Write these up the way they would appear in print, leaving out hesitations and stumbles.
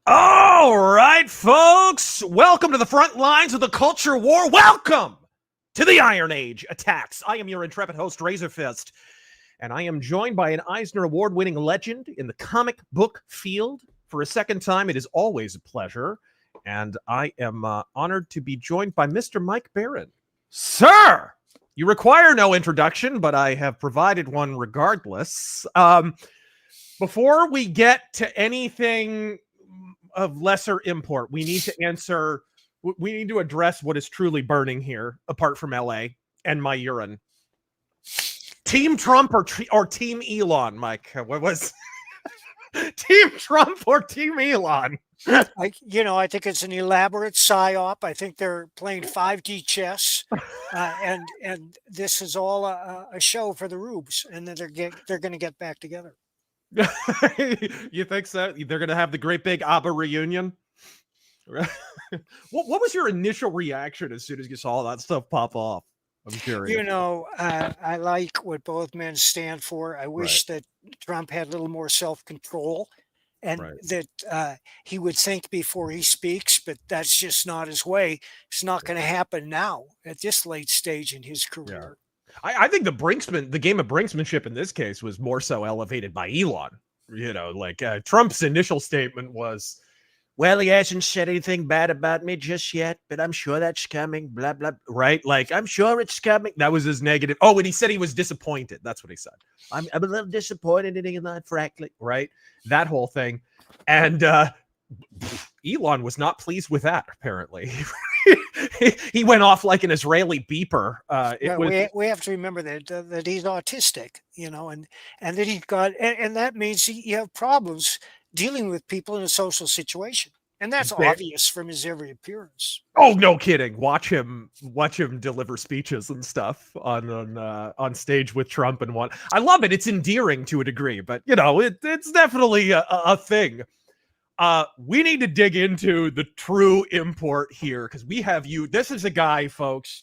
All right, folks, welcome to the front lines of the culture war. Welcome to the Iron Age attacks. I am your intrepid host, Razorfist, and I am joined by an Eisner-award winning legend in the comic book field. For a second time, it is always a pleasure, and I am honored to be joined by Mr. Mike Barron. Sir, you require no introduction, but I have provided one regardless. Before we get to anything of lesser import, we need to address what is truly burning here, apart from LA and my urine. Team Trump or Team Elon, Mike? What was Team Trump or Team Elon? I think it's an elaborate psyop. I think they're playing 5D chess, and this is all a show for the rubes, and then they're going to get back together. You think so? They're going to have the great big ABBA reunion? What was your initial reaction as soon as you saw that stuff pop off? I'm curious. I like what both men stand for. I wish that Trump had a little more self-control and that he would think before he speaks, but that's just not his way. It's not going to happen now at this late stage in his career. Yeah. I think the game of brinksmanship in this case was more so elevated by Elon. Trump's initial statement was, well, he hasn't said anything bad about me just yet, but I'm sure that's coming, blah, blah, right? Like, I'm sure it's coming. That was his negative. Oh, and he said he was disappointed. That's what he said. I'm a little disappointed in Elon, frankly, right? That whole thing. And Elon was not pleased with that, apparently. He went off like an Israeli beeper. We have to remember that he's autistic, and that he's got, and that means you have problems dealing with people in a social situation, and that's obvious from his every appearance. Oh, no kidding! Watch him deliver speeches and stuff on stage with Trump and what. I love it. It's endearing to a degree, but it's definitely a thing. We need to dig into the true import here because we have you. This is a guy, folks.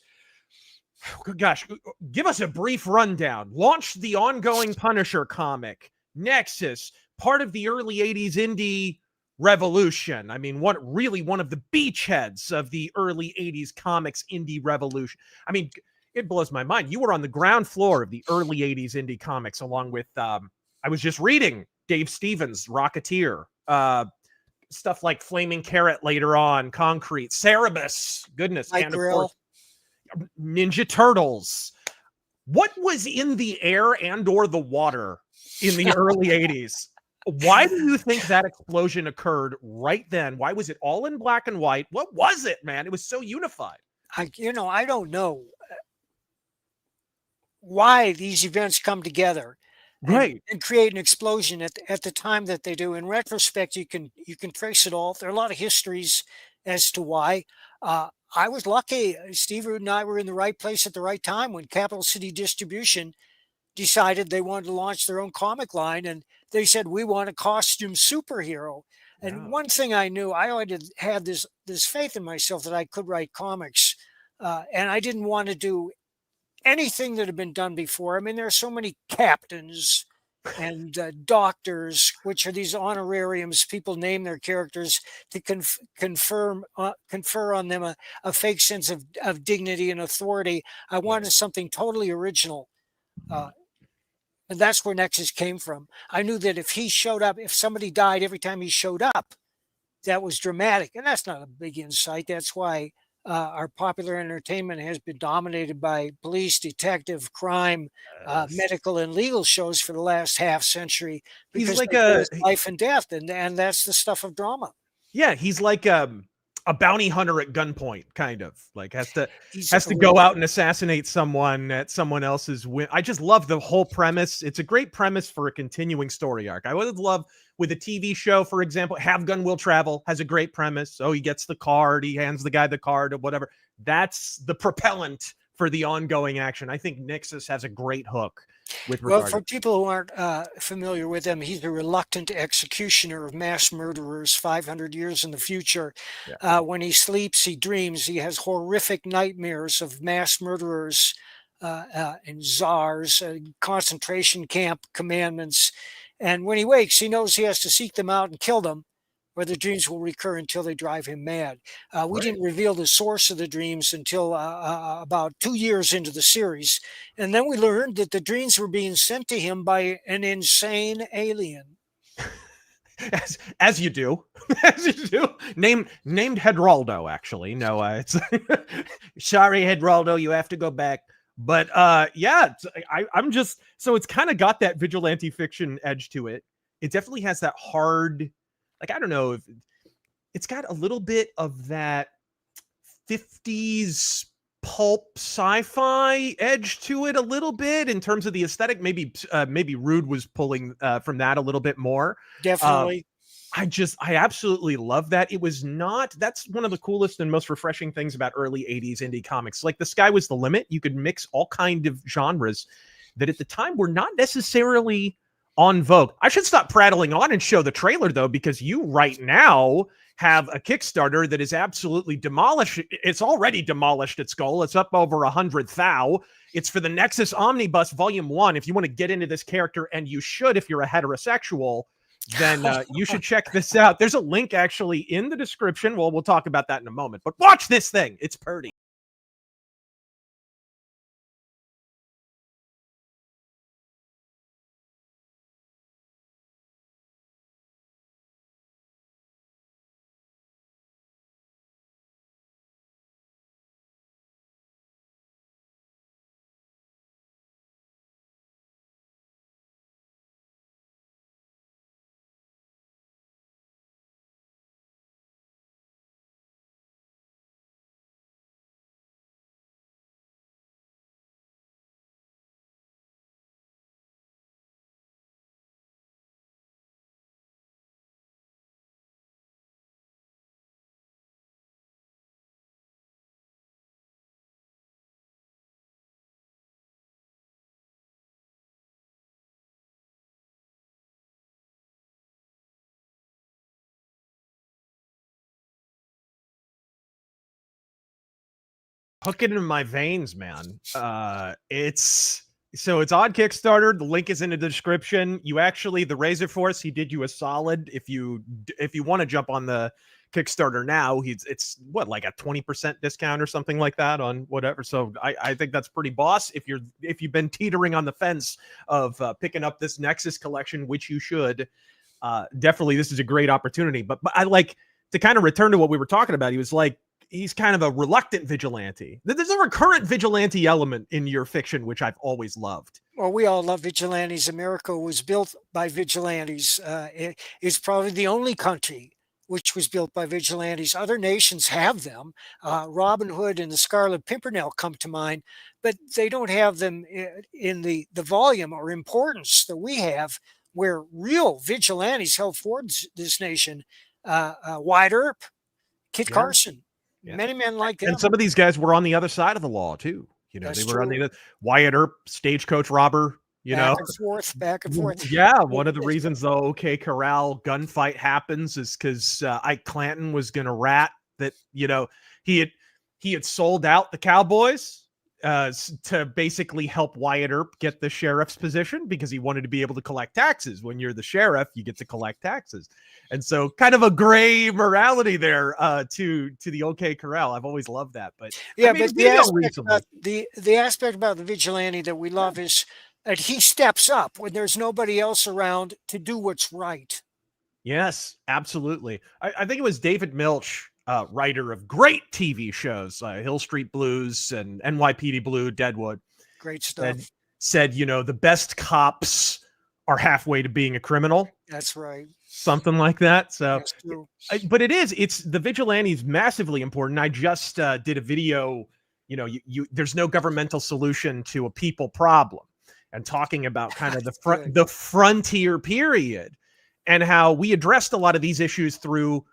Gosh, give us a brief rundown. Launched the ongoing Punisher comic, Nexus, part of the early 80s indie revolution. I mean, one of the beachheads of the early 80s comics indie revolution. I mean, it blows my mind. You were on the ground floor of the early 80s indie comics along with, I was just reading Dave Stevens' Rocketeer, stuff like Flaming Carrot later on, Concrete, Cerebus, goodness, and of course, Ninja Turtles. What was in the air and or the water in the early 80s? Why do you think that explosion occurred right then? Why was it all in black and white? What was it, man? It was so unified. I don't know why these events come together. And create an explosion at the time that they do. In retrospect, you can trace it all. There are a lot of histories as to why. I was lucky. Steve Rude and I were in the right place at the right time when Capital City Distribution decided they wanted to launch their own comic line, and they said, we want a costume superhero. And one thing I knew, I always had this faith in myself that I could write comics, and I didn't want to do anything that had been done before. I mean, there are so many captains and doctors, which are these honorariums. People name their characters to confer on them a fake sense of dignity and authority. I wanted something totally original. And that's where Nexus came from. I knew that if he showed up, if somebody died every time he showed up, that was dramatic. And that's not a big insight. That's why our popular entertainment has been dominated by police, detective, crime, medical, and legal shows for the last half century. He's like life and death, and that's the stuff of drama. Yeah, he's like a bounty hunter at gunpoint, kind of like has to go out and assassinate someone at someone else's whim. I just love the whole premise. It's a great premise for a continuing story arc. I would with a TV show, for example, Have Gun Will Travel has a great premise. So he gets the card, he hands the guy the card or whatever. That's the propellant for the ongoing action. I think Nexus has a great hook with Well, regard for to people who aren't familiar with him, he's a reluctant executioner of mass murderers 500 years in the future. yeah. When he sleeps, he dreams. He has horrific nightmares of mass murderers and czars, concentration camp commandments. And when he wakes, he knows he has to seek them out and kill them, or the dreams will recur until they drive him mad. We Right. didn't reveal the source of the dreams until about 2 years into the series. And then we learned that the dreams were being sent to him by an insane alien. As you do, as you do. Named Hedraldo, actually. No, it's sorry, Hedraldo, you have to go back. But yeah, I'm just so it's kind of got that vigilante fiction edge to it. It definitely has that hard, like I don't know if it's got a little bit of that 50s pulp sci-fi edge to it a little bit in terms of the aesthetic. Maybe Rude was pulling from that a little bit more. Definitely. I absolutely love that. It was not, that's one of the coolest and most refreshing things about early 80s indie comics. Like the sky was the limit. You could mix all kind of genres that at the time were not necessarily on vogue. I should stop prattling on and show the trailer though, because you right now have a Kickstarter that is absolutely demolished. It's already demolished its goal. It's up over 100,000. It's for the Nexus Omnibus Volume 1. If you want to get into this character, and you should if you're a heterosexual, then you should check this out. There's a link actually in the description. Well, we'll talk about that in a moment. But watch this thing. It's purdy. Hook it in my veins, man. It's on Kickstarter. The link is in the description. You actually, the Razor Force, he did you a solid. If you want to jump on the Kickstarter now, it's what, like a 20% discount or something like that on whatever. So I think that's pretty boss. If you've been teetering on the fence of picking up this Nexus collection, which you should, definitely this is a great opportunity. But I like to kind of return to what we were talking about. He was like, he's kind of a reluctant vigilante. There's a recurrent vigilante element in your fiction, which I've always loved. Well, we all love vigilantes. America was built by vigilantes. It's probably the only country which was built by vigilantes. Other nations have them. Robin Hood and the Scarlet Pimpernel come to mind, but they don't have them in the volume or importance that we have, where real vigilantes help forward this nation. Wyatt Earp, Kit Carson. Yeah. Many men like them. And some of these guys were on the other side of the law too. You know, That's they were true. on the Stagecoach Stagecoach robber. Back and forth. Yeah, one of the reasons the OK Corral gunfight happens is because Ike Clanton was going to rat that, you know, he had sold out the Cowboys to basically help Wyatt Earp get the sheriff's position because he wanted to be able to collect taxes. When you're the sheriff, you get to collect taxes. And so kind of a gray morality there to the OK Corral. I've always loved that. But yeah, but the aspect about the vigilante that we love is that he steps up when there's nobody else around to do what's right. Yes, absolutely. I think it was David Milch, writer of great TV shows, Hill Street Blues and NYPD Blue, Deadwood. Great stuff. Said, you know, the best cops are halfway to being a criminal. That's right. Something like that. So, but it's the vigilante is massively important. I just did a video, you know, there's no governmental solution to a people problem, and talking about kind of the frontier period. and how we addressed a lot of these issues through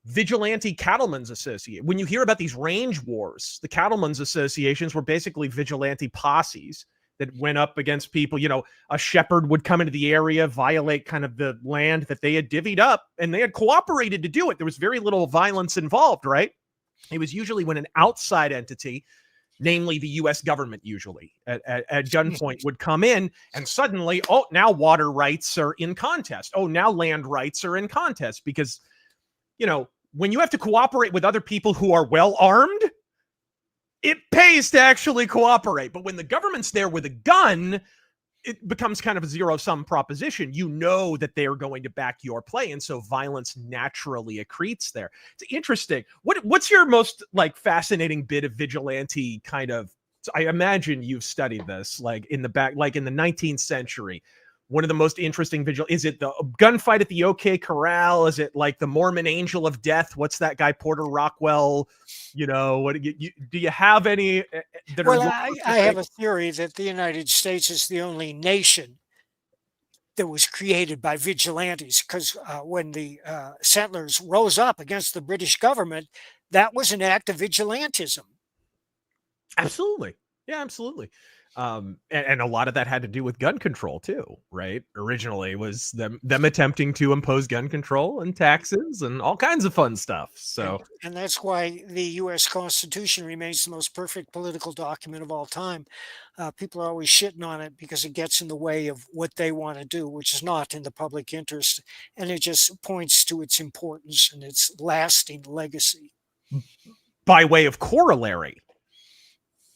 vigilante cattlemen's association. When you hear about these range wars, the cattlemen's associations were basically vigilante posses that went up against people. You know, a shepherd would come into the area, violate kind of the land that they had divvied up, and they had cooperated to do it. There was very little violence involved, right? It was usually when an outside entity, namely the US government, usually at gunpoint, would come in, and suddenly, oh, now water rights are in contest. Oh, now land rights are in contest, because, you know, when you have to cooperate with other people who are well armed, it pays to actually cooperate. But when the government's there with a gun, it becomes kind of a zero-sum proposition. You know that they are going to back your play, and so violence naturally accretes there. It's interesting. What's your most like fascinating bit of vigilante kind of? I imagine you've studied this, like in the 19th century. One of the most interesting is it the gunfight at the OK Corral? Is it like the Mormon Angel of Death? What's that guy, Porter Rockwell? You know, what do you have any that well, are? I have a theory that the United States is the only nation that was created by vigilantes, because when the settlers rose up against the British government, that was an act of vigilantism. Absolutely. Yeah, absolutely. And a lot of that had to do with gun control too, right? Originally was them attempting to impose gun control and taxes and all kinds of fun stuff. So, and that's why the U.S. Constitution remains the most perfect political document of all time. People are always shitting on it because it gets in the way of what they want to do, which is not in the public interest, and it just points to its importance and its lasting legacy. By way of corollary,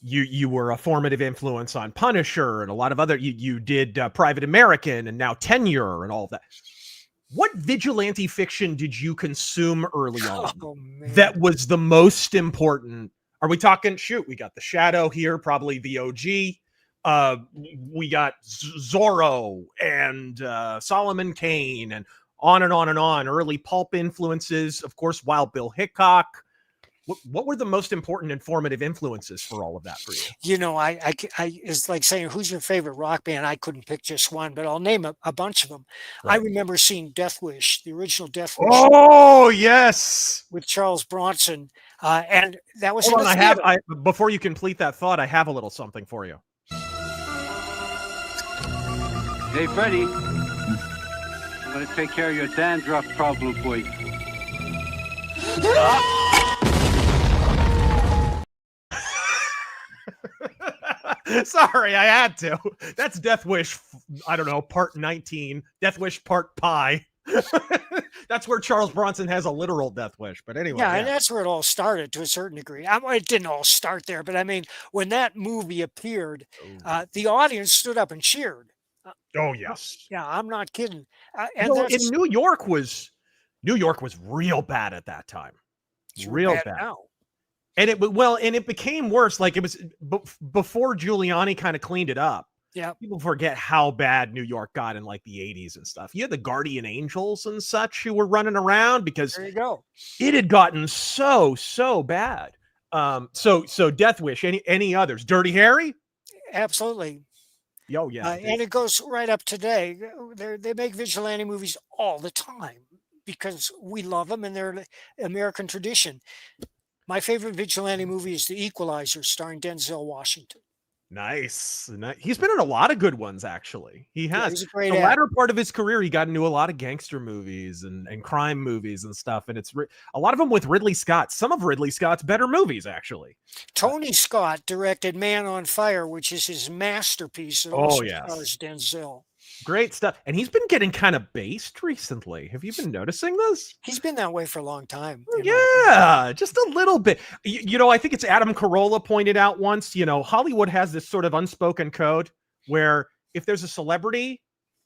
you were a formative influence on Punisher and a lot of other, you did Private American and now Tenure and all of that. What vigilante fiction did you consume early on that was the most important? Are we talking, shoot, we got The Shadow here, probably the OG. We got Zorro and Solomon Kane and on and on and on. Early pulp influences, of course, Wild Bill Hickok. What were the most important informative influences for all of that for you? You know, I it's like saying, who's your favorite rock band? I couldn't pick just one, but I'll name a bunch of them. Right. I remember seeing Death Wish, the original Death Wish. Oh, yes. With Charles Bronson. And that was... Hold on, before you complete that thought, I have a little something for you. Hey, Freddie. I'm going to take care of your dandruff problem for you. Sorry, I had to. That's Death Wish, I don't know, part 19. Death Wish part pi. That's where Charles Bronson has a literal death wish. But anyway. Yeah, and that's where it all started to a certain degree. It didn't all start there, but I mean, when that movie appeared, the audience stood up and cheered. Oh, yes. Yeah, I'm not kidding. And in New York was real bad at that time. Real bad. Now. And it became worse. Like it was before Giuliani kind of cleaned it up. Yeah. People forget how bad New York got in like the 80s and stuff. You had the Guardian Angels and such who were running around because there you go. It had gotten so bad. So Death Wish, any others? Dirty Harry? Absolutely. Oh, yeah. And it goes right up today. They make vigilante movies all the time because we love them and they're American tradition. My favorite vigilante movie is The Equalizer, starring Denzel Washington. Nice. He's been in a lot of good ones, actually. He has. Yeah, he's a great the latter part of his career, he got into a lot of gangster movies and crime movies and stuff. And it's a lot of them with Ridley Scott. Some of Ridley Scott's better movies, actually. Tony Scott directed Man on Fire, which is his masterpiece. It also stars Denzel. Great stuff. And he's been getting kind of based recently. Have you been noticing this? He's been that way for a long time. Yeah, just a little bit. You know, I think it's Adam Carolla pointed out once, you know, Hollywood has this sort of unspoken code where if there's a celebrity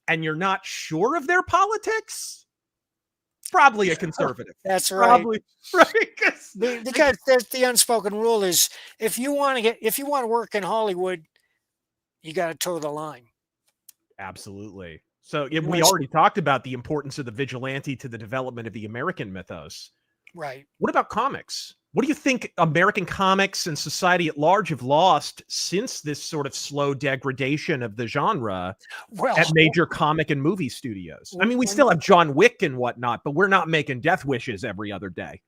and you're not sure of their politics, probably a conservative. That's right. Probably, right? Because the unspoken rule is if you want to work in Hollywood, you got to toe the line. Absolutely. So we already talked about the importance of the vigilante to the development of the American mythos. Right. What about comics? What do you think American comics and society at large have lost since this sort of slow degradation of the genre at Well, major comic and movie studios? I mean, we still have John Wick and whatnot, but we're not making Death Wishes every other day.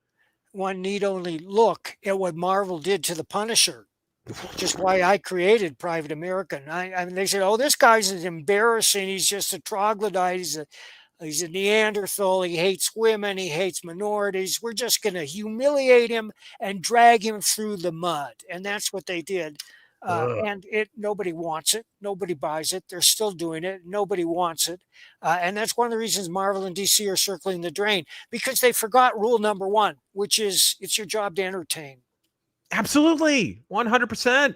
one need only look at what Marvel did to the Punisher, which is why I created Private American. I mean, they said, "Oh, this guy's embarrassing. He's just a troglodyte. He's a Neanderthal. He hates women. He hates minorities. We're just going to humiliate him and drag him through the mud." And that's what they did. And nobody wants it. Nobody buys it. They're still doing it. Nobody wants it. And that's one of the reasons Marvel and DC are circling the drain, because they forgot rule number one, which is it's your job to entertain. Absolutely. 100%.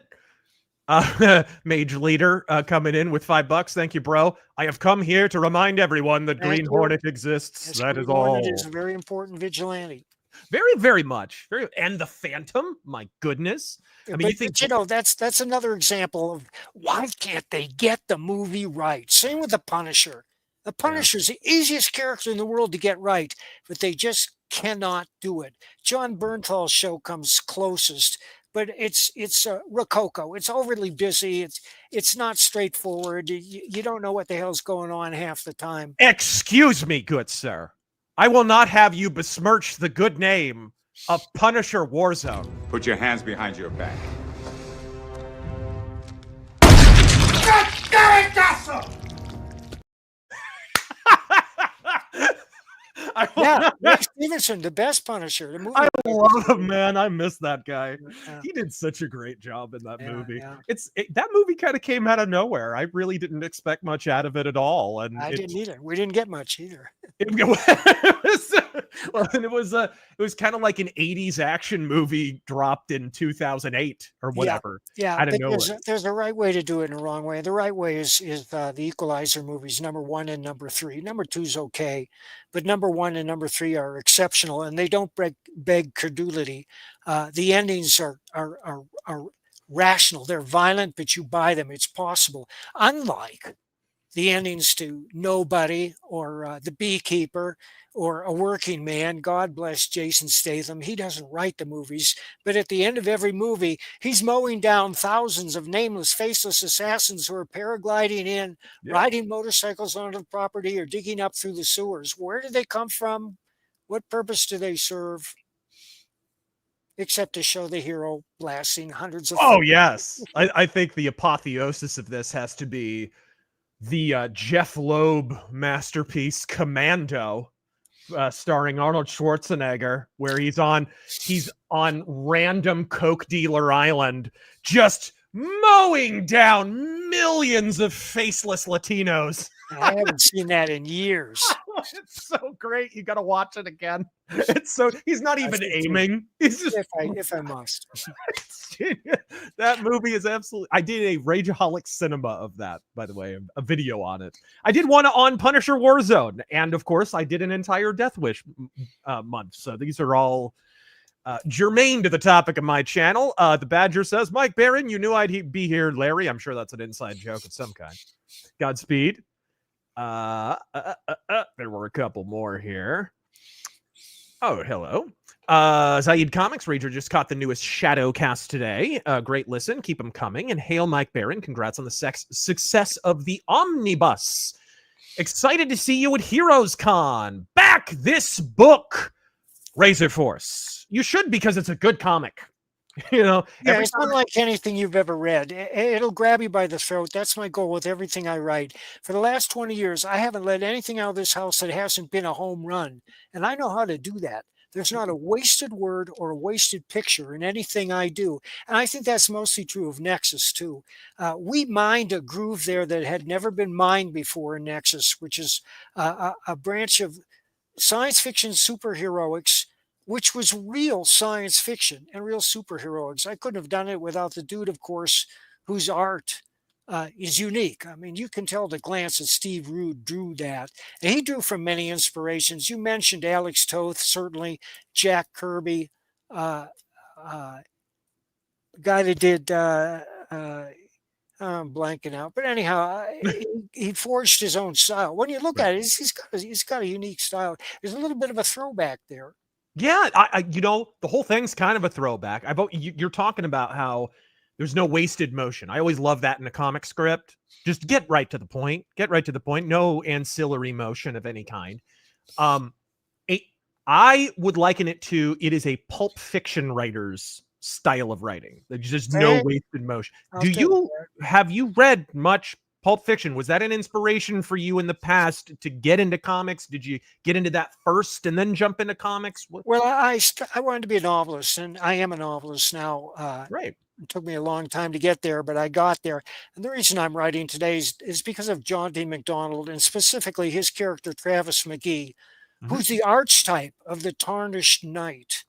Mage Leader coming in with $5. Thank you, bro. I have come here to remind everyone that Green Hornet exists. Yes, that Green is all. Hornet is a very important vigilante. Very, very much. And the Phantom, my goodness. I mean, that's another example of why can't they get the movie right? Same with the Punisher. The Punisher's the easiest character in the world to get right, but they just cannot do it. John Bernthal's show comes closest, but it's rococo. It's overly busy. It's not straightforward. You don't know what the hell's going on half the time. Excuse me, good sir. I will not have you besmirch the good name of Punisher Warzone. Put your hands behind your back. Nick Stevenson, the best Punisher. The movie. I love him, man. I miss that guy. He did such a great job in that movie. Yeah. That movie kind of came out of nowhere. I really didn't expect much out of it at all, and I didn't either. We didn't get much either. It was kind of like an 80s action movie dropped in 2008 or whatever. Yeah, out of nowhere. There's a right way to do it and a wrong way. The right way is the Equalizer movies, number 1 and number 3. Number 2 is okay, but number 1 and number 3 are exceptional, and they don't beg credulity. The endings are rational. They're violent, but you buy them. It's possible. Unlike the endings to Nobody or The Beekeeper or A Working Man. God bless Jason Statham. He doesn't write the movies, but at the end of every movie, he's mowing down thousands of nameless, faceless assassins who are paragliding in, riding motorcycles onto the property, or digging up through the sewers. Where do they come from? What purpose do they serve? Except to show the hero blasting hundreds of... Oh, yes. I think the apotheosis of this has to be the Jeff Loeb masterpiece Commando, starring Arnold Schwarzenegger, where he's on random coke dealer island, just mowing down millions of faceless Latinos. I haven't seen that in years. It's so great. You got to watch it again. It's so he's not even aiming. He's just if I must. That movie is absolutely. I did a Rageaholic cinema of that, by the way, a video on it. I did one on Punisher Warzone, and of course, I did an entire Death Wish month. So these are all germane to the topic of my channel. The Badger says, "Mike Barron, you knew I'd be here, Larry." I'm sure that's an inside joke of some kind. Godspeed. There were a couple more here. Oh, hello. Zaid Comics Ranger just caught the newest Shadowcast today. Great listen. Keep them coming. And hail Mike Barron. Congrats on the success of the Omnibus. Excited to see you at Heroes Con. Back this book, Razor Force. You should, because it's a good comic. It's unlike anything you've ever read. It'll grab you by the throat. That's my goal with everything I write. For the last 20 years, I haven't let anything out of this house that hasn't been a home run. And I know how to do that. There's not a wasted word or a wasted picture in anything I do. And I think that's mostly true of Nexus, too. We mined a groove there that had never been mined before in Nexus, which is a branch of science fiction superheroics, which was real science fiction and real superheroics. I couldn't have done it without the dude, of course, whose art is unique. I mean, you can tell at a glance that Steve Rude drew that. And he drew from many inspirations. You mentioned Alex Toth, certainly, Jack Kirby, the guy that did... I'm blanking out, but anyhow, he forged his own style. When you look at it, he's got a unique style. There's a little bit of a throwback there. Yeah, the whole thing's kind of a throwback. You're talking about how there's no wasted motion. I always love that in a comic script. Just get right to the point. Get right to the point. No ancillary motion of any kind. I would liken it to, it is a pulp fiction writer's style of writing. There's just no wasted motion. Have you read much Pulp Fiction? Was that an inspiration for you in the past to get into comics? Did you get into that first and then jump into comics? Well, I wanted to be a novelist, and I am a novelist now. Right. It took me a long time to get there, but I got there. And the reason I'm writing today is because of John D. MacDonald, and specifically his character, Travis McGee, who's the archetype of the tarnished knight.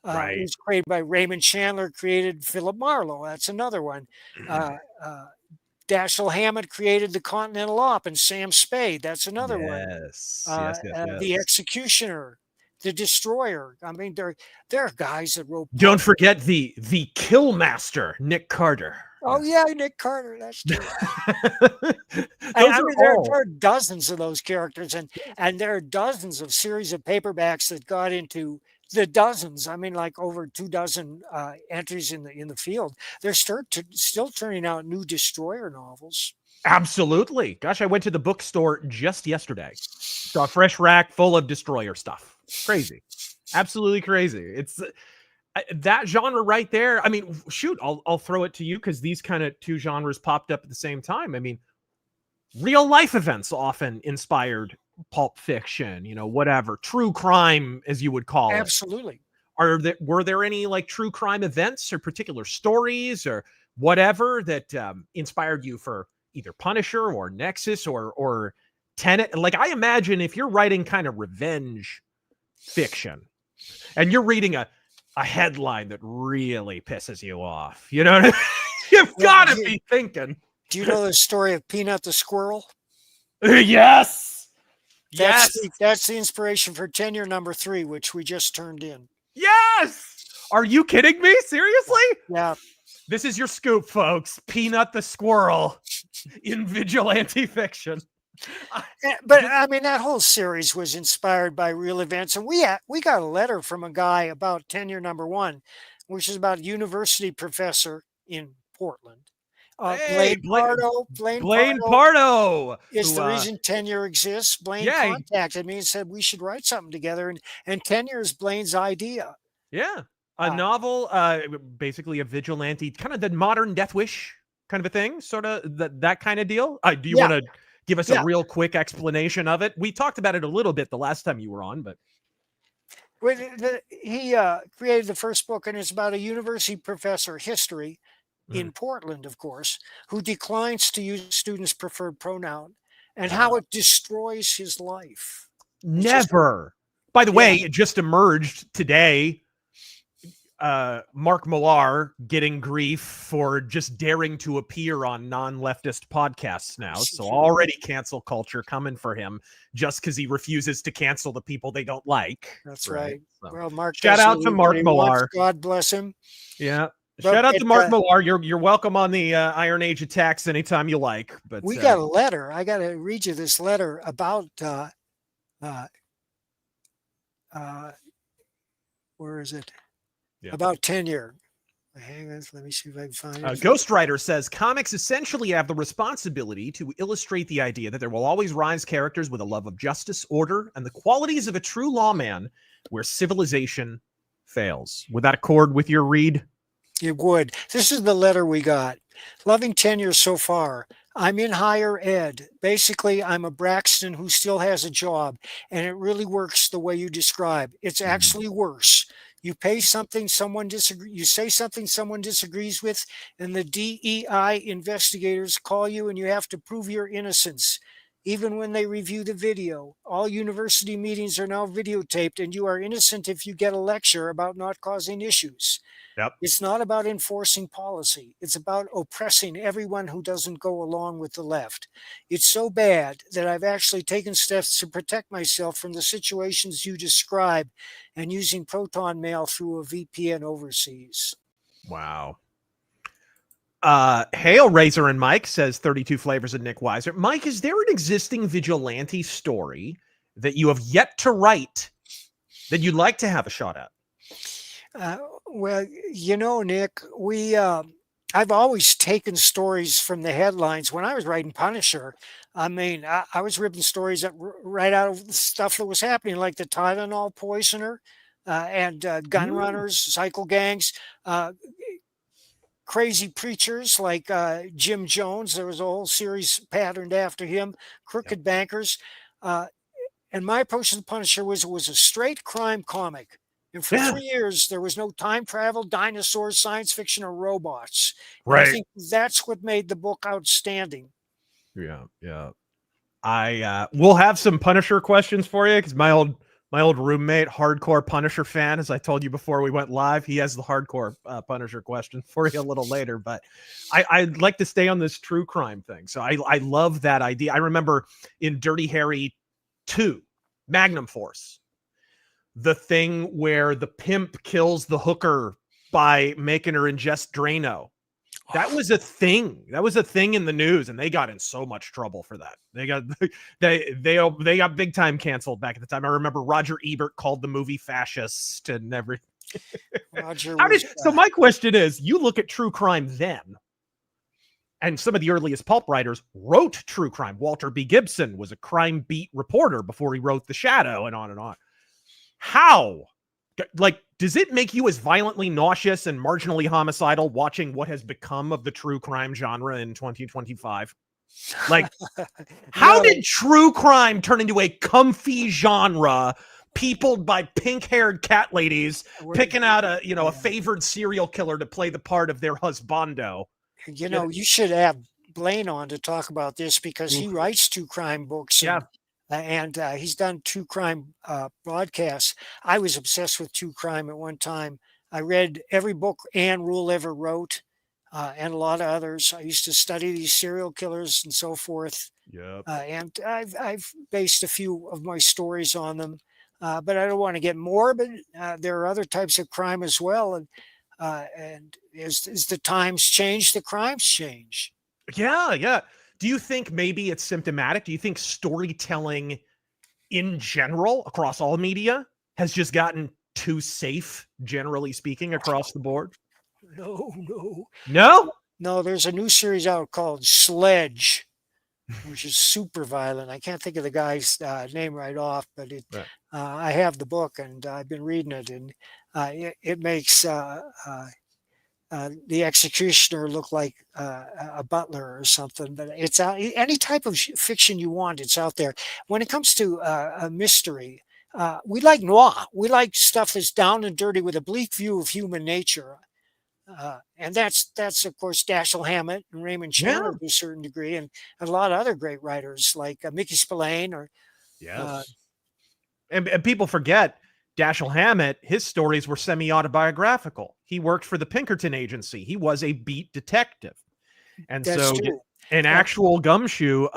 Right. It was created by Raymond Chandler, created Philip Marlowe. That's another one. Dashiell Hammett created the Continental Op and Sam Spade. That's another one. Yes. The Executioner, the Destroyer. I mean, there are guys that wrote. Don't forget the Kill Master, Nick Carter. Oh yeah, Nick Carter. That's true. There are dozens of those characters, and there are dozens of series of paperbacks that got into the dozens. I mean, like over 24 entries in the field. They're still turning out new Destroyer novels. Absolutely. Gosh, I went to the bookstore just yesterday. Saw a fresh rack full of Destroyer stuff. Crazy. Absolutely crazy. It's that genre right there. I mean, shoot, I'll throw it to you because these kind of two genres popped up at the same time. I mean, real life events often inspired pulp fiction, whatever, true crime, as you would call it. Absolutely. Were there any like true crime events or particular stories or whatever that inspired you for either Punisher or Nexus or Tenet? Like, I imagine if you're writing kind of revenge fiction and you're reading a headline that really pisses you off, you know what I mean? You've got to be thinking. Do you know the story of Peanut the Squirrel? Yes. That's the inspiration for Tenure #3, which we just turned in. Yes. Are you kidding me? Seriously? Yeah. This is your scoop, folks. Peanut the Squirrel in vigilante fiction. But I mean, that whole series was inspired by real events, and we got a letter from a guy about Tenure #1, which is about a university professor in Portland. Blaine Pardo is the reason Tenure exists. Blaine contacted me and said we should write something together, and Tenure is Blaine's idea. Yeah, a novel, basically a vigilante, kind of the modern Death Wish kind of a thing, sort of that kind of deal. Do you want to give us a real quick explanation of it? We talked about it a little bit the last time you were on, but he created the first book, and it's about a university professor, history, in Portland, of course, who declines to use students' preferred pronoun, and how it destroys his life. By the way, it just emerged today. Mark Millar getting grief for just daring to appear on non-leftist podcasts now. So already cancel culture coming for him just because he refuses to cancel the people they don't like. That's right. So, well, Mark, shout out to Mark Millar. God bless him. Yeah. Shout out to Mark Millar. You're welcome on the Iron Age attacks anytime you like. But we got a letter. I got to read you this letter about where is it? Yeah. About Tenure. Hang on, let me see if I can find it. Ghostwriter says comics essentially have the responsibility to illustrate the idea that there will always rise characters with a love of justice, order, and the qualities of a true lawman where civilization fails. Would that accord with your read? It would. This is the letter we got. Loving Tenure so far. I'm in higher ed. Basically, I'm a Braxton who still has a job, and it really works the way you describe. It's actually worse. You say something someone disagrees with, and the DEI investigators call you, and you have to prove your innocence. Even when they review the video, all university meetings are now videotaped, and you are innocent if you get a lecture about not causing issues. Yep. It's not about enforcing policy. It's about oppressing everyone who doesn't go along with the left. It's so bad that I've actually taken steps to protect myself from the situations you describe and using Proton Mail through a VPN overseas. Wow. Hail Razor and Mike says 32 flavors of Nick Weiser. Mike, is there an existing vigilante story that you have yet to write that you'd like to have a shot at? Well, Nick, I've always taken stories from the headlines. When I was writing Punisher, I mean, I was ripping stories right out of the stuff that was happening, like the Tylenol poisoner and gun runners, cycle gangs, crazy preachers like Jim Jones. There was a whole series patterned after him, crooked bankers. And my approach to the Punisher was a straight crime comic. And for 3 years, there was no time travel, dinosaurs, science fiction, or robots. And I think that's what made the book outstanding. Yeah. I we'll have some Punisher questions for you because my old roommate, hardcore Punisher fan, as I told you before we went live, he has the hardcore Punisher question for you a little later. But I'd like to stay on this true crime thing. So I love that idea. I remember in Dirty Harry 2, Magnum Force, the thing where the pimp kills the hooker by making her ingest Drano. That was a thing. That was a thing in the news, and they got in so much trouble for that. They got big time canceled back at the time. I remember Roger Ebert called the movie fascist and everything. So my question is, you look at true crime then, and some of the earliest pulp writers wrote true crime. Walter B. Gibson was a crime beat reporter before he wrote The Shadow, and on and on. How? Like, does it make you as violently nauseous and marginally homicidal watching what has become of the true crime genre in 2025? Like, how did true crime turn into a comfy genre peopled by pink-haired cat ladies picking out a favored serial killer to play the part of their husbando? You should have Blaine on to talk about this because he writes true crime books. And he's done true crime broadcasts. I was obsessed with true crime at one time. I read every book Ann Rule ever wrote and a lot of others. I used to study these serial killers and so forth. And I've based a few of my stories on them. But I don't want to get morbid. There are other types of crime as well. And as the times change, the crimes change. Yeah. Do you think maybe it's symptomatic? Do you think storytelling in general across all media has just gotten too safe, generally speaking, across the board? No? No, there's a new series out called Sledge, which is super violent. I can't think of the guy's name right off, but I have the book and I've been reading it, and it makes the executioner look like a butler or something. But it's out. Any type of fiction you want, it's out there. When it comes to a mystery, we like noir. We like stuff that's down and dirty with a bleak view of human nature. And that's of course Dashiell Hammett and Raymond Chandler to a certain degree, and a lot of other great writers like Mickey Spillane and people forget Dashiell Hammett, his stories were semi-autobiographical. He worked for the Pinkerton Agency. He was a beat detective. And that's so true. In actual Gumshoe,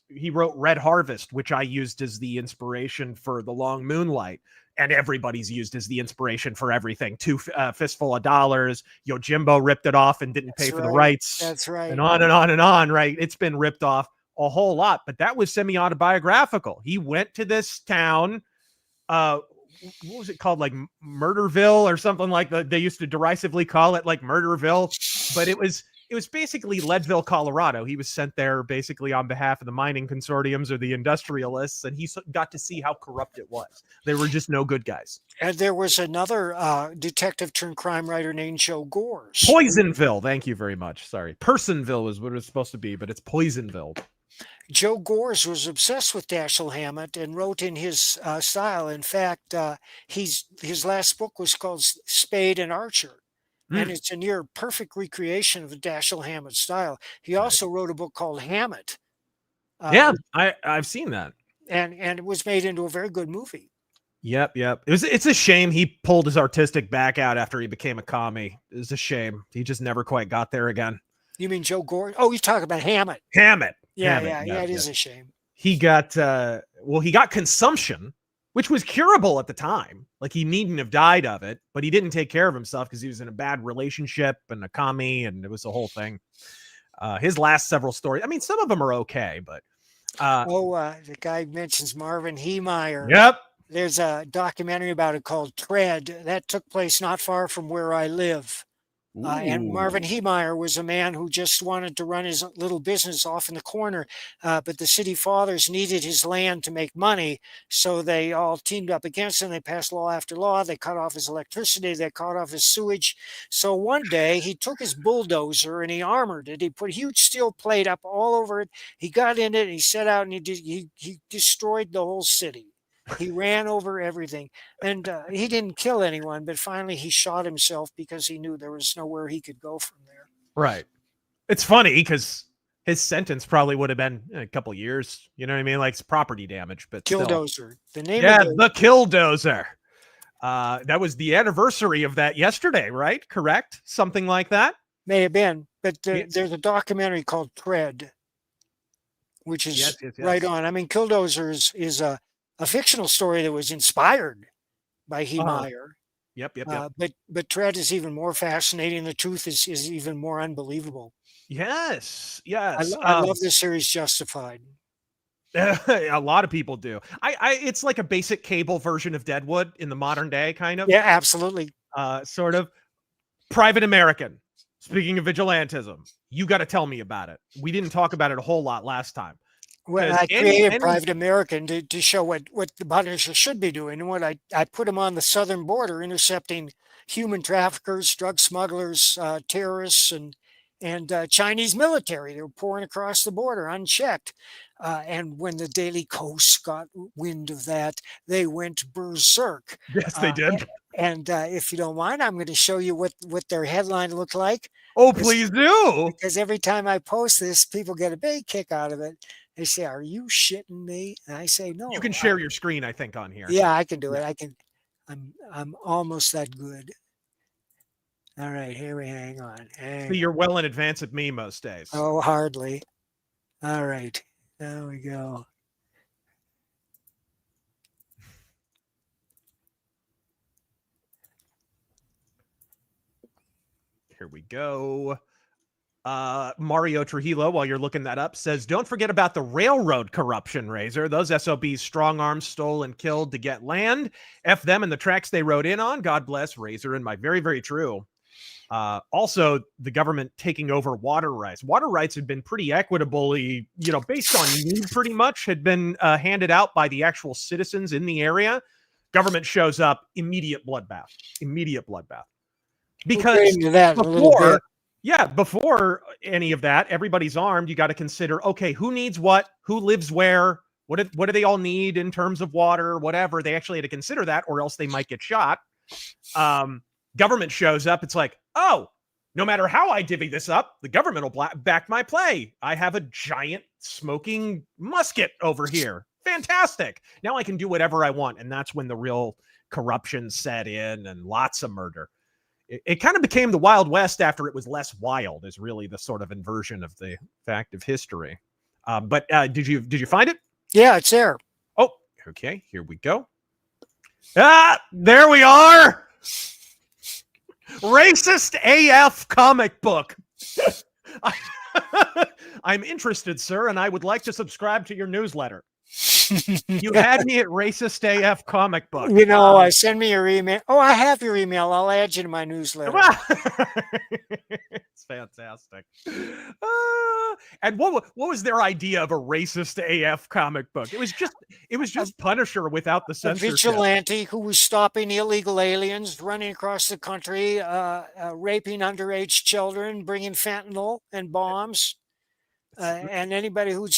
he wrote Red Harvest, which I used as the inspiration for The Long Moonlight. And everybody's used as the inspiration for everything. Fistful of Dollars. Yojimbo ripped it off and didn't pay for the rights. That's right. And on and on and on, right? It's been ripped off a whole lot. But that was semi-autobiographical. He went to this town, what was it called, like Murderville or something like that? They used to derisively call it like Murderville, but it was basically Leadville, Colorado. He was sent there basically on behalf of the mining consortiums or the industrialists, and he got to see how corrupt it was. They were just no good guys. And there was another detective turned crime writer named Joe Gores. Poisonville. Thank you very much. Sorry. Personville is what it was supposed to be, but it's Poisonville. Joe Gores was obsessed with Dashiell Hammett and wrote in his style. In fact, his last book was called Spade and Archer, and it's a near perfect recreation of the Dashiell Hammett style. He also wrote a book called Hammett. I've seen that, and it was made into a very good movie. Yep. It's a shame he pulled his artistic back out after he became a commie. It was a shame. He just never quite got there again. You mean Joe Gores? Oh, you're talking about Hammett. Yeah, it is a shame. He got he got consumption, which was curable at the time. Like, he needn't have died of it, but he didn't take care of himself because he was in a bad relationship and a commie, and it was the whole thing. His last several stories, I mean, some of them are okay, but the guy mentions Marvin Heemeyer. Yep. there's a documentary about it called Tread that took place not far from where I live. And Marvin Heemeyer was a man who just wanted to run his little business off in the corner, but the city fathers needed his land to make money, so they all teamed up against him. They passed law after law. They cut off his electricity. They cut off his sewage. So one day he took his bulldozer and he armored it. He put a huge steel plate up all over it. He got in it and he set out and he destroyed the whole city. He ran over everything, and he didn't kill anyone, but finally he shot himself because he knew there was nowhere he could go from there. Right. It's funny because his sentence probably would have been a couple years. You know what I mean? Like it's property damage, but Killdozer. The name. Yeah, the Killdozer. That was the anniversary of that yesterday, right? Correct? Something like that? May have been, but there's a documentary called Tread, which is right on. I mean, Killdozer is a fictional story that was inspired by Heemeyer. Yep. But Tread is even more fascinating. The truth is even more unbelievable. Yes. I love this series, Justified. A lot of people do. It's like a basic cable version of Deadwood in the modern day, kind of. Yeah, absolutely. Sort of. Private American. Speaking of vigilantism, you got to tell me about it. We didn't talk about it a whole lot last time. Well, I created Private American to show what the Punisher should be doing. And what I put him on the southern border, intercepting human traffickers, drug smugglers, terrorists, and Chinese military. They were pouring across the border unchecked. And when the Daily Coast got wind of that, they went berserk. Yes, they did. And if you don't mind, I'm going to show you what their headline looked like. Oh, please do. Because every time I post this, people get a big kick out of it. They say, "Are you shitting me?" And I say, "No." You can share your screen, I think, on here. Yeah, I can do it. I can. I'm almost that good. All right, here we hang on. See, you're well in advance of me most days. Oh, hardly. All right, there we go. Here we go. Mario Trujillo, while you're looking that up, says, don't forget about the railroad corruption, Razor. Those SOBs strong arms stole and killed to get land. F them and the tracks they rode in on. God bless Razor and my very, very true. Also, the government taking over water rights. Water rights had been pretty equitably, based on need pretty much, had been handed out by the actual citizens in the area. Government shows up, immediate bloodbath. Because before any of that, everybody's armed. You got to consider, okay, who needs what, who lives where, what do they all need in terms of water, whatever. They actually had to consider that, or else they might get shot. Government shows up. It's like, oh, no matter how I divvy this up, the government will back my play. I have a giant smoking musket over here. Fantastic. Now I can do whatever I want. And that's when the real corruption set in and lots of murder. It kind of became the Wild West after it was less wild, is really the sort of inversion of the fact of history. But did you find it? Yeah, it's there. Oh, okay. Here we go. There we are. Racist AF comic book. I'm interested, sir, and I would like to subscribe to your newsletter. You had me at Racist AF comic book. Send me your email. Oh, I have your email. I'll add you to my newsletter. It's fantastic. And what was their idea of a Racist AF comic book? It was just Punisher without the censorship. A vigilante who was stopping illegal aliens running across the country, raping underage children, bringing fentanyl and bombs. And anybody who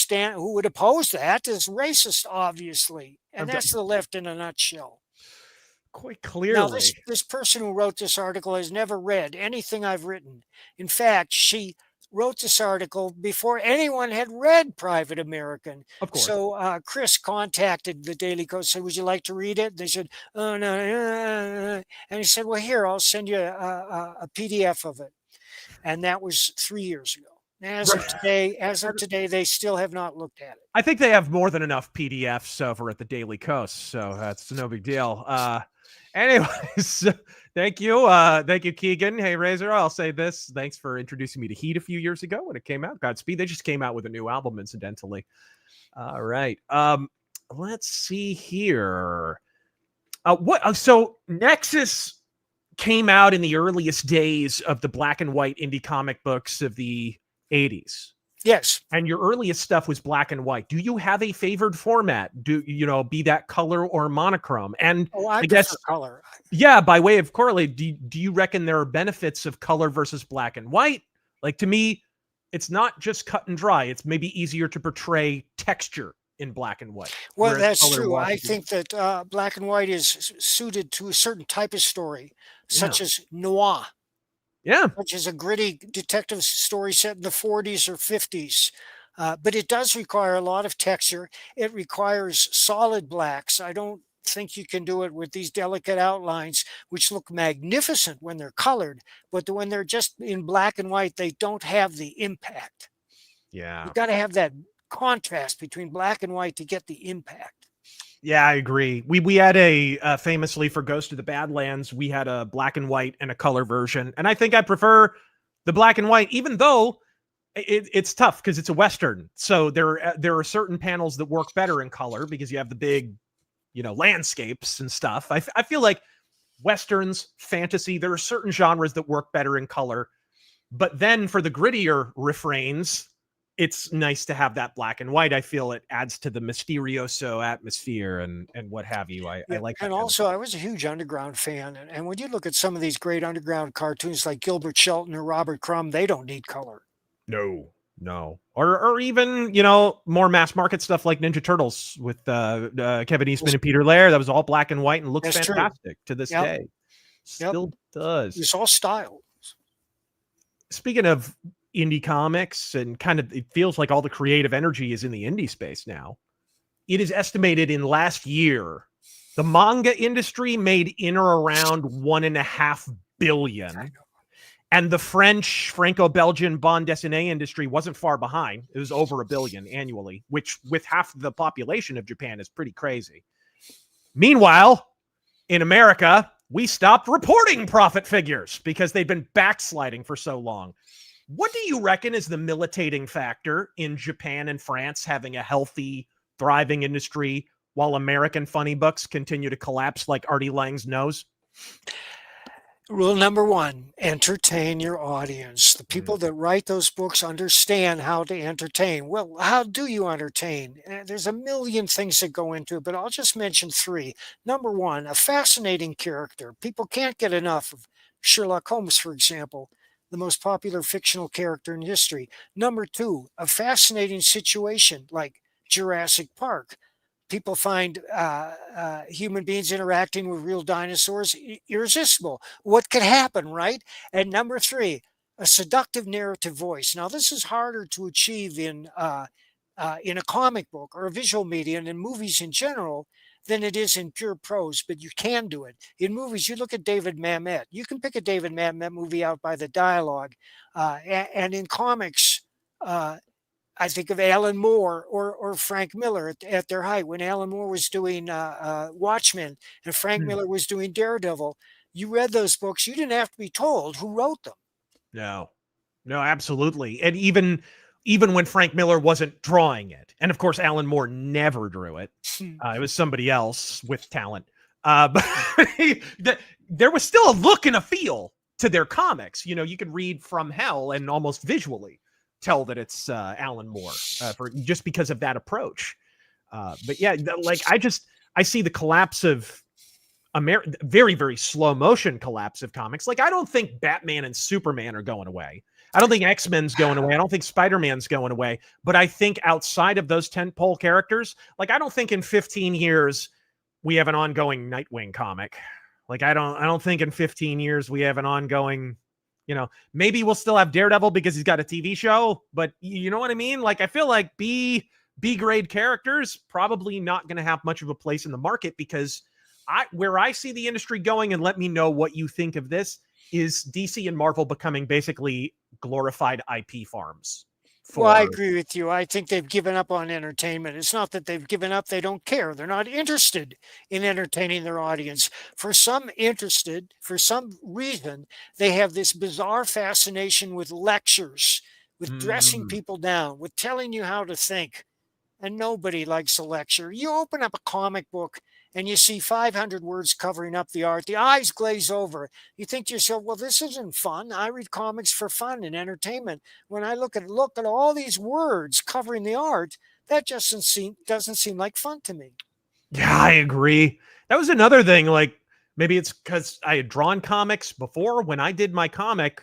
would oppose that is racist, obviously. And that's the left in a nutshell. Quite clearly. Now, this person who wrote this article has never read anything I've written. In fact, she wrote this article before anyone had read Private American. Of course. So Chris contacted the Daily Coast, said, would you like to read it? They said, oh, no. And he said, well, here, I'll send you a PDF of it. And that was 3 years ago. As of today, they still have not looked at it. I think they have more than enough PDFs over at the Daily Coast, so that's no big deal. Anyways, thank you, Keegan. Hey, Razor, I'll say this. Thanks for introducing me to Heat a few years ago when it came out. Godspeed. They just came out with a new album, incidentally. All right. Let's see here. So Nexus came out in the earliest days of the black and white indie comic books of the 80s. Yes. And your earliest stuff was black and white. Do you have a favored format? Do be that color or monochrome? And I guess prefer color. Yeah, by way of correlate, do you reckon there are benefits of color versus black and white? Like, to me, it's not just cut and dry. It's maybe easier to portray texture in black and white. Well, that's true. I think that black and white is suited to a certain type of story, such as noir. Yeah. Which is a gritty detective story set in the 40s or 50s. But it does require a lot of texture. It requires solid blacks. I don't think you can do it with these delicate outlines, which look magnificent when they're colored, but when they're just in black and white, they don't have the impact. Yeah. You've got to have that contrast between black and white to get the impact. Yeah, I agree. We had a famously for Ghost of the Badlands, we had a black and white and a color version, and I think I prefer the black and white, even though it's tough because it's a Western. So there are certain panels that work better in color because you have the big, landscapes and stuff. I feel like Westerns, fantasy, there are certain genres that work better in color, but then for the grittier refrains, it's nice to have that black and white. I feel it adds to the mysterioso atmosphere and what have you. I like that. And also, I was a huge Underground fan. And when you look at some of these great Underground cartoons like Gilbert Shelton or Robert Crumb, they don't need color. No. Or even, more mass market stuff like Ninja Turtles with Kevin Eastman and Peter Laird. That was all black and white and looks fantastic to this day. Still does. It's all style. Speaking of indie comics, and it feels like all the creative energy is in the indie space now. It is estimated in last year, the manga industry made in or around $1.5 billion. And the French Franco-Belgian bande dessinée industry wasn't far behind. It was over $1 billion annually, which with half the population of Japan is pretty crazy. Meanwhile, in America, we stopped reporting profit figures because they've been backsliding for so long. What do you reckon is the militating factor in Japan and France having a healthy, thriving industry while American funny books continue to collapse like Artie Lang's nose? Rule number one, entertain your audience. The people that write those books understand how to entertain. Well, how do you entertain? There's a million things that go into it, but I'll just mention three. Number one, a fascinating character. People can't get enough of Sherlock Holmes, for example, the most popular fictional character in history. Number two, a fascinating situation like Jurassic Park. People find human beings interacting with real dinosaurs irresistible. What could happen, right? And number three, a seductive narrative voice. Now, this is harder to achieve in a comic book or a visual media and in movies in general than it is in pure prose, but you can do it. In movies, you look at David Mamet. You can pick a David Mamet movie out by the dialogue. And in comics, I think of Alan Moore or Frank Miller at their height. When Alan Moore was doing Watchmen and Frank Miller was doing Daredevil, you read those books. You didn't have to be told who wrote them. No, absolutely. And even when Frank Miller wasn't drawing it, and of course, Alan Moore never drew it. It was somebody else with talent. But there was still a look and a feel to their comics. You could read From Hell and almost visually tell that it's Alan Moore just because of that approach. But yeah, I see the collapse of very, very slow motion collapse of comics. Like, I don't think Batman and Superman are going away. I don't think X-Men's going away. I don't think Spider-Man's going away. But I think outside of those tentpole characters, like, I don't think in 15 years we have an ongoing Nightwing comic. Like, I don't think in 15 years we have an ongoing, maybe we'll still have Daredevil because he's got a TV show, but you know what I mean? Like, I feel like B grade characters probably not going to have much of a place in the market, because where I see the industry going, and let me know what you think of this, is DC and Marvel becoming basically glorified IP farms. Well, I agree with you. I think they've given up on entertainment. It's not that they've given up. They don't care. They're not interested in entertaining their audience. For some reason, they have this bizarre fascination with lectures, with dressing people down, with telling you how to think. And nobody likes a lecture. You open up a comic book and you see 500 words covering up the art, the eyes glaze over. You think to yourself, well, this isn't fun. I read comics for fun and entertainment. When I look at all these words covering the art, that just doesn't seem like fun to me. Yeah, I agree. That was another thing. Like, maybe it's because I had drawn comics before. When I did my comic,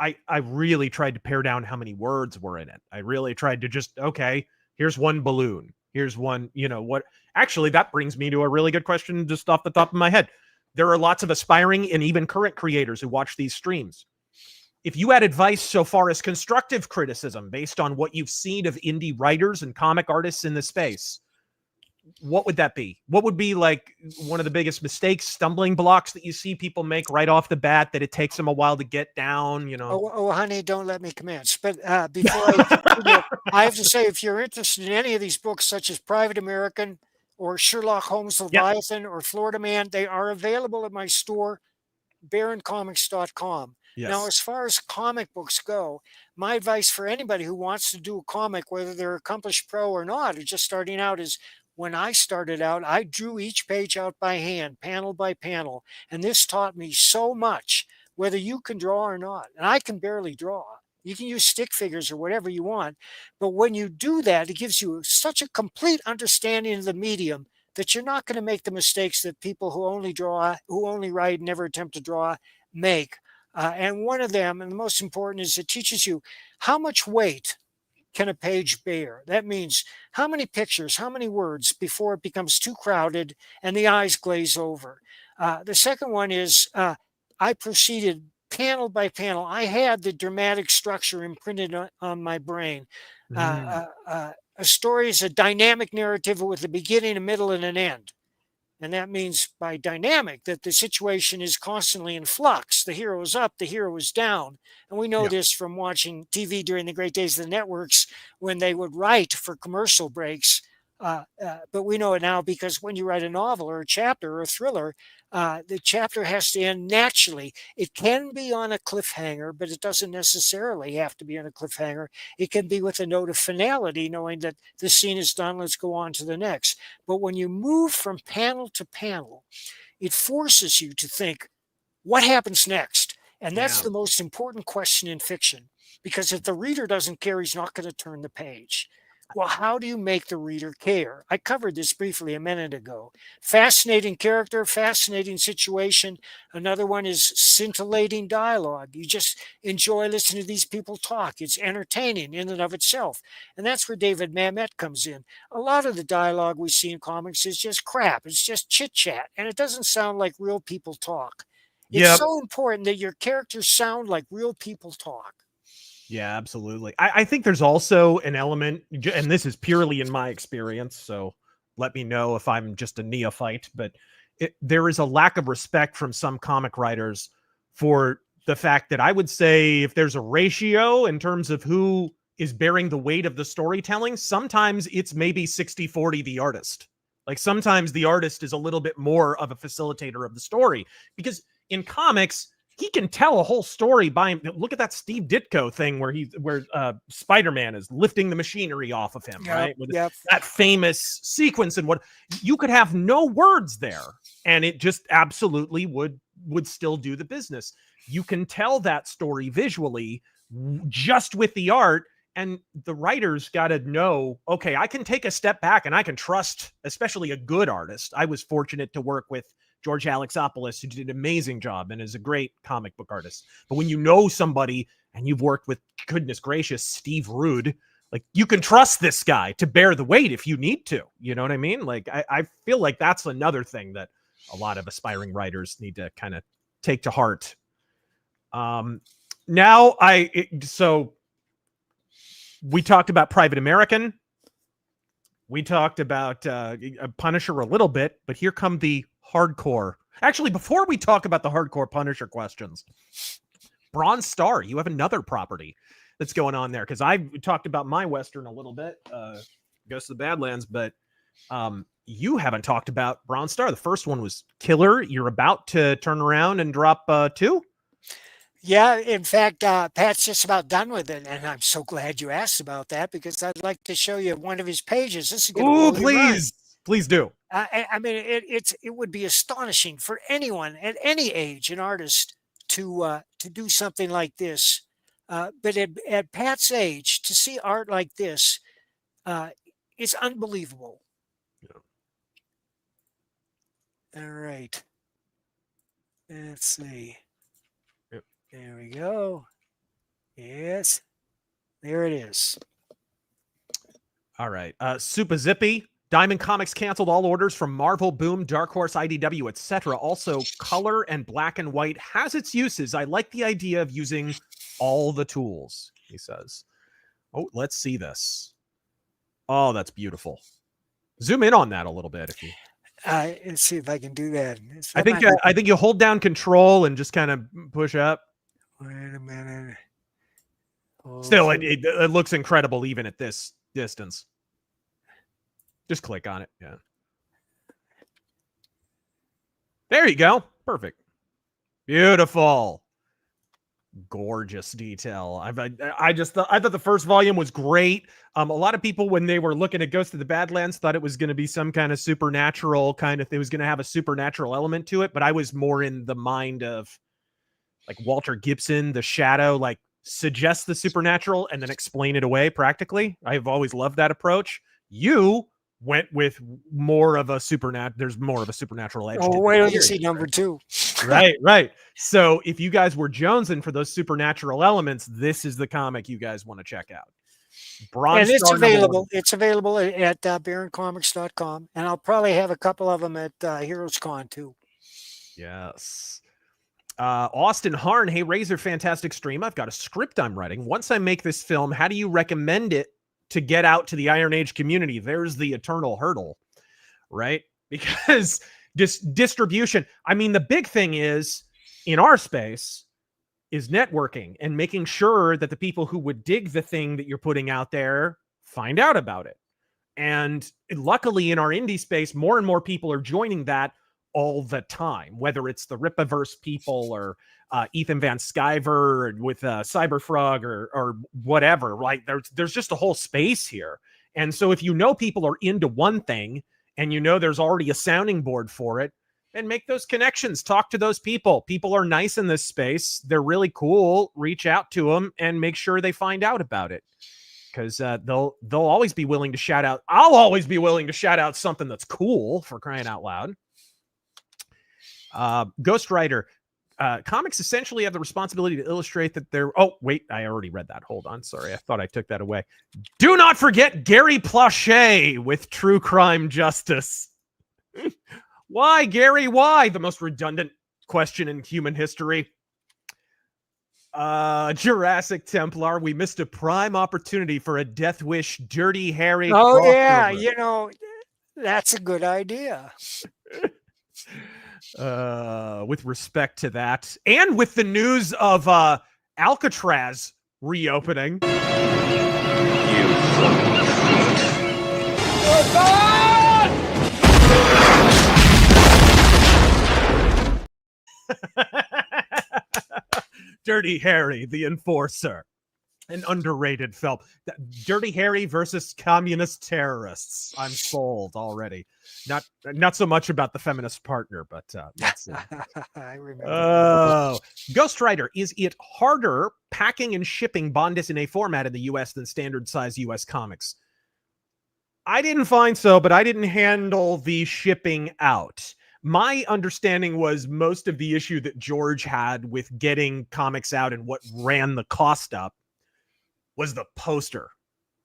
I really tried to pare down how many words were in it. I really tried to just, okay, here's one balloon. Here's one, what? Actually, that brings me to a really good question just off the top of my head. There are lots of aspiring and even current creators who watch these streams. If you had advice so far as constructive criticism based on what you've seen of indie writers and comic artists in the space, what would that be? What would be like one of the biggest mistakes, stumbling blocks that you see people make right off the bat that it takes them a while to get down, Oh, honey, don't let me commence. But before I continue, I have to say, if you're interested in any of these books, such as Private American or Sherlock Holmes Leviathan or Florida Man, they are available at my store, baroncomics.com. Yes. Now, as far as comic books go, my advice for anybody who wants to do a comic, whether they're accomplished pro or not, or just starting out, is when I started out, I drew each page out by hand, panel by panel. And this taught me so much, whether you can draw or not. And I can barely draw. You can use stick figures or whatever you want. But when you do that, it gives you such a complete understanding of the medium that you're not going to make the mistakes that people who only write, never attempt to draw, make. And one of them, and the most important, is it teaches you how much weight can a page bear. That means how many pictures, how many words before it becomes too crowded and the eyes glaze over. The second one is I proceeded panel by panel. I had the dramatic structure imprinted on my brain. A story is a dynamic narrative with a beginning, a middle, and an end. And that means by dynamic that the situation is constantly in flux. The hero is up, the hero is down. And we know this from watching TV during the great days of the networks when they would write for commercial breaks. But we know it now because when you write a novel or a chapter or a thriller, the chapter has to end naturally. It can be on a cliffhanger, but it doesn't necessarily have to be on a cliffhanger. It can be with a note of finality, knowing that the scene is done, let's go on to the next. But when you move from panel to panel, it forces you to think, what happens next? And that's the most important question in fiction, because if the reader doesn't care, he's not going to turn the page. Well, how do you make the reader care? I covered this briefly a minute ago. Fascinating character, fascinating situation. Another one is scintillating dialogue. You just enjoy listening to these people talk. It's entertaining in and of itself. And that's where David Mamet comes in. A lot of the dialogue we see in comics is just crap. It's just chit-chat. And it doesn't sound like real people talk. It's so important that your characters sound like real people talk. Yeah, absolutely. I think there's also an element, and this is purely in my experience, so let me know if I'm just a neophyte, but there is a lack of respect from some comic writers for the fact that I would say if there's a ratio in terms of who is bearing the weight of the storytelling, sometimes it's maybe 60-40 the artist. Like sometimes the artist is a little bit more of a facilitator of the story, because in comics, he can tell a whole story by him. Look at that Steve Ditko thing where Spider-Man is lifting the machinery off of him, right? With that famous sequence, and what you could have no words there, and it just absolutely would still do the business. You can tell that story visually just with the art, and the writers got to know, okay, I can take a step back and I can trust, especially a good artist. I was fortunate to work with George Alexopoulos, who did an amazing job and is a great comic book artist. But when you know somebody and you've worked with, goodness gracious, Steve Rude, like you can trust this guy to bear the weight if you need to. You know what I mean? Like I feel like that's another thing that a lot of aspiring writers need to kind of take to heart. So we talked about Private American. We talked about Punisher a little bit, but here come the hardcore. Actually, before we talk about the hardcore Punisher questions, Bronze Star, you have another property that's going on there, because I talked about my Western a little bit, Ghost of the Badlands, but you haven't talked about Bronze Star. The first one was killer. You're about to turn around and drop 2? Yeah, in fact, Pat's just about done with it, and I'm so glad you asked about that, because I'd like to show you one of his pages. This is going to please do. I mean, it would be astonishing for anyone at any age, an artist, to do something like this. But at Pat's age, to see art like this, it's unbelievable. Yeah. All right. Let's see. Yep. There we go. Yes. There it is. All right. Super Zippy. Diamond Comics canceled all orders from Marvel, Boom, Dark Horse, IDW, etc. Also, color and black and white has its uses. I like the idea of using all the tools, he says. Oh, let's see this. Oh, that's beautiful. Zoom in on that a little bit if you. Let's see if I can do that. I think you hold down Control and just kind of push up. Wait a minute. Still, it looks incredible even at this distance. Just click on it. Yeah. There you go. Perfect. Beautiful. Gorgeous detail. I thought the first volume was great. A lot of people, when they were looking at Ghost of the Badlands, thought it was going to be some kind of supernatural kind of, it was going to have a supernatural element to it. But I was more in the mind of like Walter Gibson, The Shadow, like suggest the supernatural and then explain it away practically. I've always loved that approach. You went with more of a there's more of a supernatural edge. Oh, wait till you see number 2. Right. So if you guys were jonesing for those supernatural elements, this is the comic you guys want to check out. And it's available. It's available at baroncomics.com, and I'll probably have a couple of them at HeroesCon too. Yes. Austin Harn, hey Razor, fantastic stream. I've got a script I'm writing. Once I make this film, how do you recommend it to get out to the Iron Age community? There's the eternal hurdle, right? Because distribution, I mean, the big thing is in our space is networking and making sure that the people who would dig the thing that you're putting out there find out about it. And luckily in our indie space, more and more people are joining that all the time, whether it's the Ripaverse people or Ethan Van Sciver with Cyberfrog or whatever, right? There's just a whole space here. And so if you know people are into one thing and you know there's already a sounding board for it, then make those connections. Talk to those people. People are nice in this space. They're really cool. Reach out to them and make sure they find out about it. Because they'll always be willing to shout out. I'll always be willing to shout out something that's cool, for crying out loud. Ghostwriter. Comics essentially have the responsibility to illustrate that they're... Oh, wait, I already read that. Hold on. Sorry, I thought I took that away. Do not forget Gary Plauché with True Crime Justice. Why, Gary? Why? The most redundant question in human history. Jurassic Templar, we missed a prime opportunity for a Death Wish Dirty Harry. Oh, yeah. You know, that's a good idea. With respect to that, and with the news of Alcatraz reopening. Dirty Harry, the Enforcer. An underrated film. Dirty Harry versus communist terrorists. I'm sold already. Not so much about the feminist partner, but let's see. I remember. Oh, Ghost Rider. Is it harder packing and shipping Bondis in a format in the US than standard size US comics? I didn't find so, but I didn't handle the shipping out. My understanding was most of the issue that George had with getting comics out and what ran the cost up was the poster.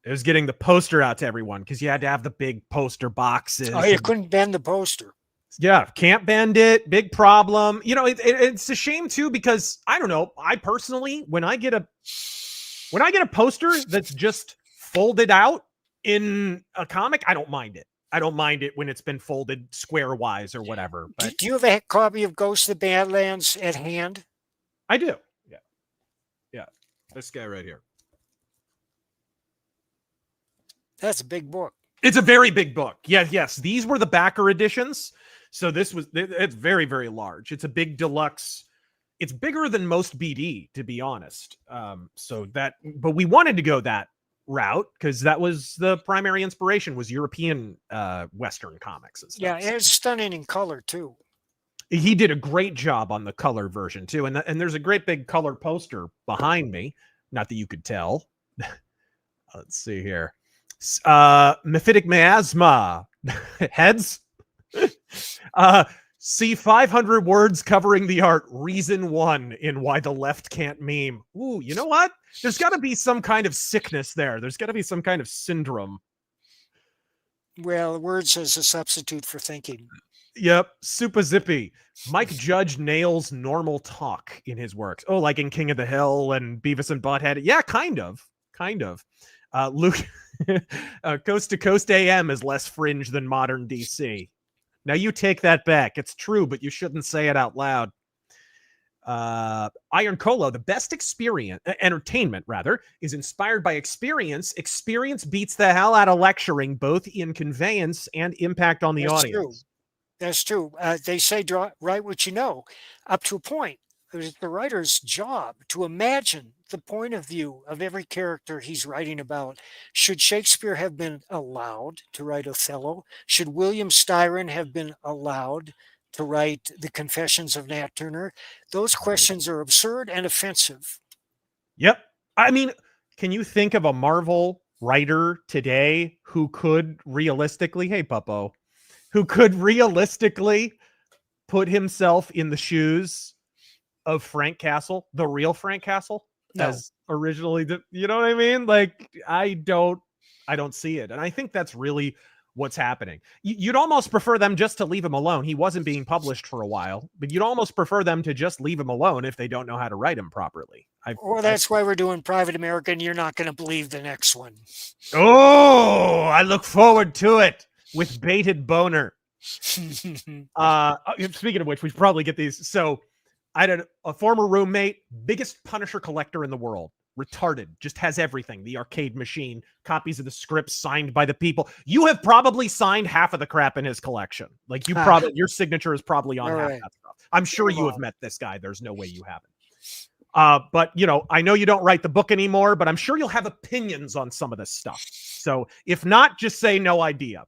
It was getting the poster out to everyone because you had to have the big poster boxes. Oh, you couldn't bend the poster. Yeah, can't bend it. Big problem. You know, it's a shame too because I don't know. I personally, when I get a poster that's just folded out in a comic, I don't mind it. I don't mind it when it's been folded square wise or whatever. But do you have a copy of Ghost of the Badlands at hand? I do. Yeah. This guy right here. That's a big book. It's a very big book. Yes. These were the backer editions. So it's very, very large. It's a big deluxe. It's bigger than most BD, to be honest. But we wanted to go that route because that was the primary inspiration was European Western comics and stuff. Yeah, and it's stunning in color too. He did a great job on the color version too, and there's a great big color poster behind me. Not that you could tell. Let's see here. Mephitic Miasma heads. See 500 words covering the art. Reason 1 in why the left can't meme. Ooh, you know what? There's got to be some kind of sickness there. There's got to be some kind of syndrome. Well, words as a substitute for thinking. Yep, super zippy. Mike Judge nails normal talk in his works. Oh, like in King of the Hill and Beavis and Butthead. Yeah, kind of. Luke, Coast to Coast AM is less fringe than modern DC. Now you take that back. It's true, but you shouldn't say it out loud. Iron Colo, the best entertainment is inspired by experience. Experience beats the hell out of lecturing, both in conveyance and impact on the audience. That's true. They say write what you know, up to a point. It's the writer's job to imagine the point of view of every character he's writing about. Should Shakespeare have been allowed to write Othello? Should William Styron have been allowed to write The Confessions of Nat Turner? Those questions are absurd and offensive. Yep. I mean, can you think of a Marvel writer today who could realistically, hey, Puppo, who could realistically put himself in the shoes of Frank Castle, the real Frank Castle, as originally, you know what I mean? Like, I don't see it. And I think that's really what's happening. You'd almost prefer them just to leave him alone. He wasn't being published for a while, but you'd almost prefer them to just leave him alone if they don't know how to write him properly. That's why we're doing Private America, and you're not going to believe the next one. Oh, I look forward to it with bated boner. Speaking of which, we should probably get these. So I had a former roommate, biggest Punisher collector in the world. Retarded, just has everything. The arcade machine, copies of the scripts signed by the people. You have probably signed half of the crap in his collection. Like your signature is probably on half that stuff. I'm sure you have met this guy. There's no way you haven't. But I know you don't write the book anymore, but I'm sure you'll have opinions on some of this stuff. So if not, just say no idea.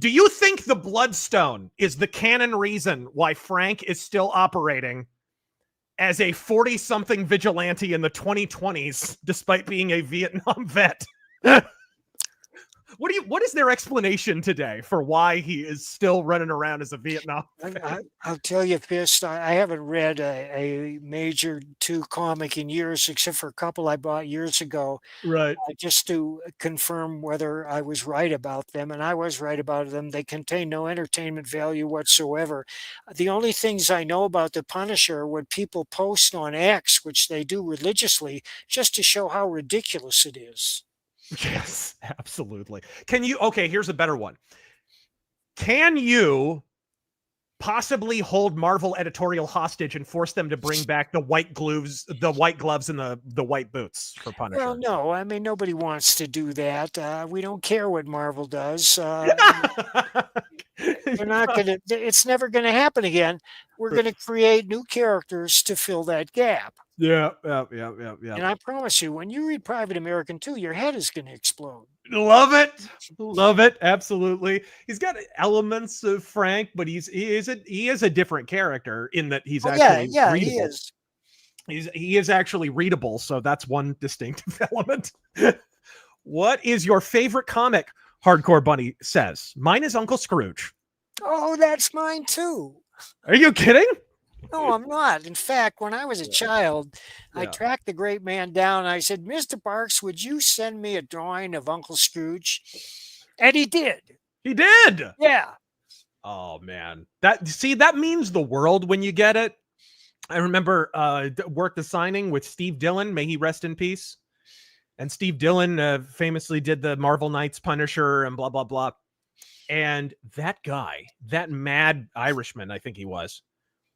Do you think the Bloodstone is the canon reason why Frank is still operating as a 40-something vigilante in the 2020s, despite being a Vietnam vet? What is their explanation today for why he is still running around as a Vietnam vet? I'll tell you, Fist, I haven't read a Major 2 comic in years, except for a couple I bought years ago. Right. Just to confirm whether I was right about them, and I was right about them. They contain no entertainment value whatsoever. The only things I know about the Punisher are what people post on X, which they do religiously, just to show how ridiculous it is. Yes, absolutely. Okay, here's a better one. Can you possibly hold Marvel editorial hostage and force them to bring back the white gloves and the white boots for Punisher? Well, no. I mean, nobody wants to do that. We don't care what Marvel does. They're not going to. It's never going to happen again. We're going to create new characters to fill that gap. Yeah. And I promise you, when you read Private American 2, your head is going to explode. Love it, absolutely. He's got elements of Frank, but he is a different character in that he's actually readable. He is. He is actually readable, so that's one distinctive element. What is your favorite comic? Hardcore Bunny says. Mine is Uncle Scrooge. Oh, that's mine too. Are you kidding? No, I'm not. In fact, when I was a child, I tracked the great man down. And I said, Mr. Parks, would you send me a drawing of Uncle Scrooge? And he did. He did? Yeah. Oh, man. That means the world when you get it. I remember worked the signing with Steve Dillon. May he rest in peace. And Steve Dillon famously did the Marvel Knights Punisher and blah, blah, blah. And that guy, that mad Irishman, I think he was,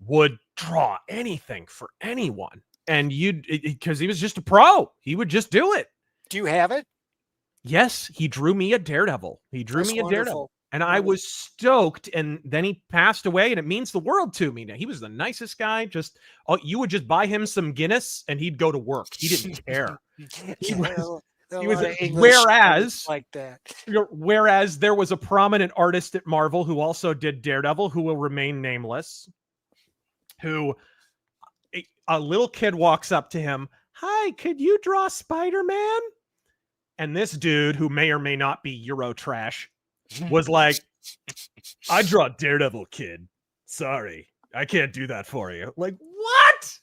would draw anything for anyone. And because he was just a pro, he would just do it. Do you have it? Yes, he drew me a Daredevil. That's wonderful. And I was stoked. And then he passed away, and it means the world to me. Now, he was the nicest guy. You would just buy him some Guinness and he'd go to work. He didn't care. There are He a was lot of English whereas like that. whereas there was a prominent artist at Marvel who also did Daredevil, who will remain nameless, who a little kid walks up to him, "Hi, could you draw Spider-Man?" And this dude, who may or may not be Euro trash, was like, "I draw Daredevil, kid. Sorry, I can't do that for you." Like, what?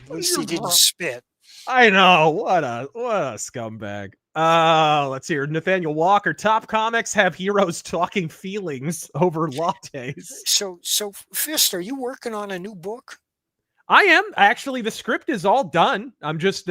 At least he didn't spit. I know. What a scumbag. Let's hear. Nathaniel Walker. Top comics have heroes talking feelings over lattes. So Fist, are you working on a new book? I am. Actually, the script is all done. I'm just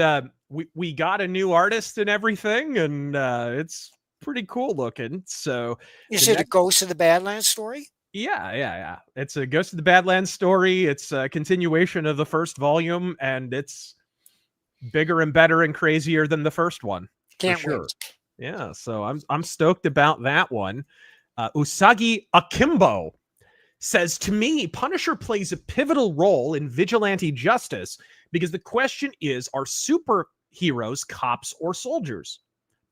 we got a new artist and everything, and it's pretty cool looking. So Is it a Ghost of the Badlands story? Yeah. It's a Ghost of the Badlands story. It's a continuation of the first volume, and it's bigger and better and crazier than the first one. Can't wait. Yeah, so I'm stoked about that one. Usagi Akimbo says, to me, Punisher plays a pivotal role in vigilante justice because the question is, are superheroes cops or soldiers?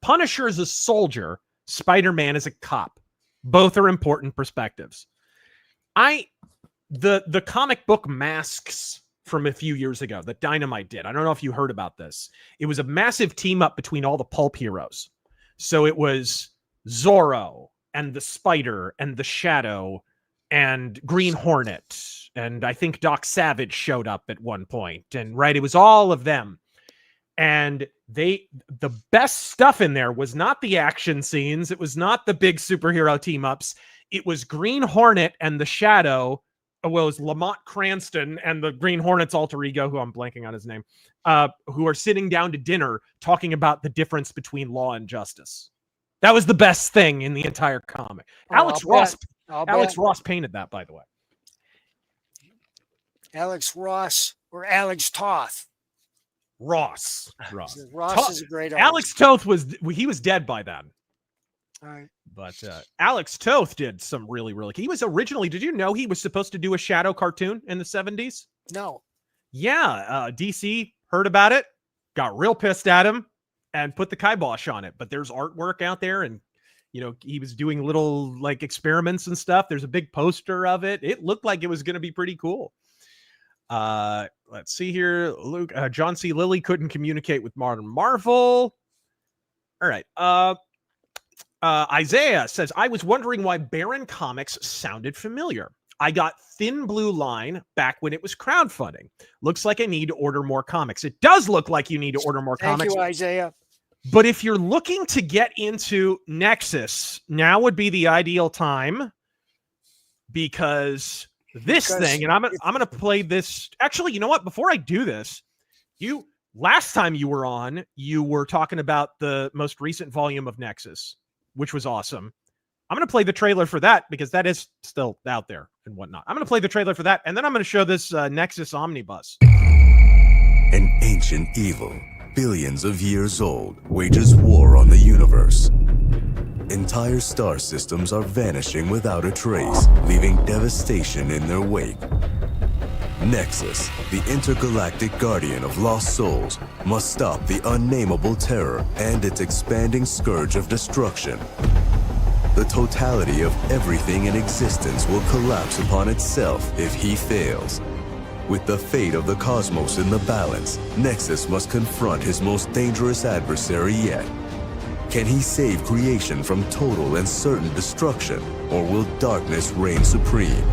Punisher is a soldier. Spider-Man is a cop. Both are important perspectives. The comic book Masks from a few years ago that Dynamite did. I don't know if you heard about this. It was a massive team up between all the pulp heroes. So it was Zorro and the Spider and the Shadow and Green Hornet. And I think Doc Savage showed up at one point. And right, it was all of them. And the best stuff in there was not the action scenes. It was not the big superhero team ups. It was Green Hornet and the Shadow. Well, it was Lamont Cranston and the Green Hornet's alter ego, who I'm blanking on his name, who are sitting down to dinner talking about the difference between law and justice. That was the best thing in the entire comic. Alex Ross painted that, by the way. Alex Ross or Alex Toth? Ross is a great artist. Alex Toth was dead by then. All right. But Alex Toth did some really, he was originally, did you know he was supposed to do a Shadow cartoon in the 70s? No. Yeah, DC heard about it, got real pissed at him, and put the kibosh on it. But there's artwork out there, and he was doing little like experiments and stuff. There's a big poster of it. It looked like it was going to be pretty cool. Let's see here. Luke, John C. Lilly couldn't communicate with Modern Marvel. All right. Isaiah says, I was wondering why Baron Comics sounded familiar. I got Thin Blue Line back when it was crowdfunding. Looks like I need to order more comics. It does look like you need to order more comics. Thank you, Isaiah. But if you're looking to get into Nexus, now would be the ideal time, because thing, and I'm going to play this. Actually, you know what? Before I do this, last time you were on, you were talking about the most recent volume of Nexus, which was awesome. I'm going to play the trailer for that because that is still out there and whatnot. I'm going to play the trailer for that, and then I'm going to show this Nexus omnibus. An ancient evil, billions of years old, wages war on the universe. Entire star systems are vanishing without a trace, leaving devastation in their wake. Nexus, the intergalactic guardian of lost souls, must stop the unnameable terror and its expanding scourge of destruction. The totality of everything in existence will collapse upon itself if he fails. With the fate of the cosmos in the balance, Nexus must confront his most dangerous adversary yet. Can he save creation from total and certain destruction, or will darkness reign supreme?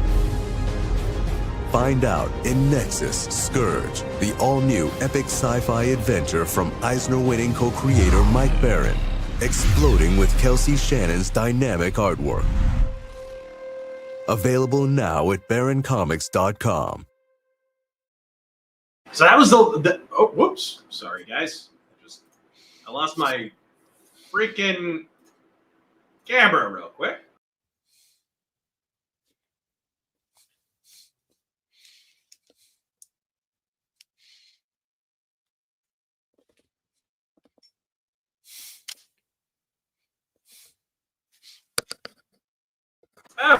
Find out in Nexus Scourge, the all-new epic sci-fi adventure from Eisner-winning co-creator Mike Baron, exploding with Kelsey Shannon's dynamic artwork. Available now at baroncomics.com. So that was oh, whoops. Sorry, guys. I lost my freaking camera real quick.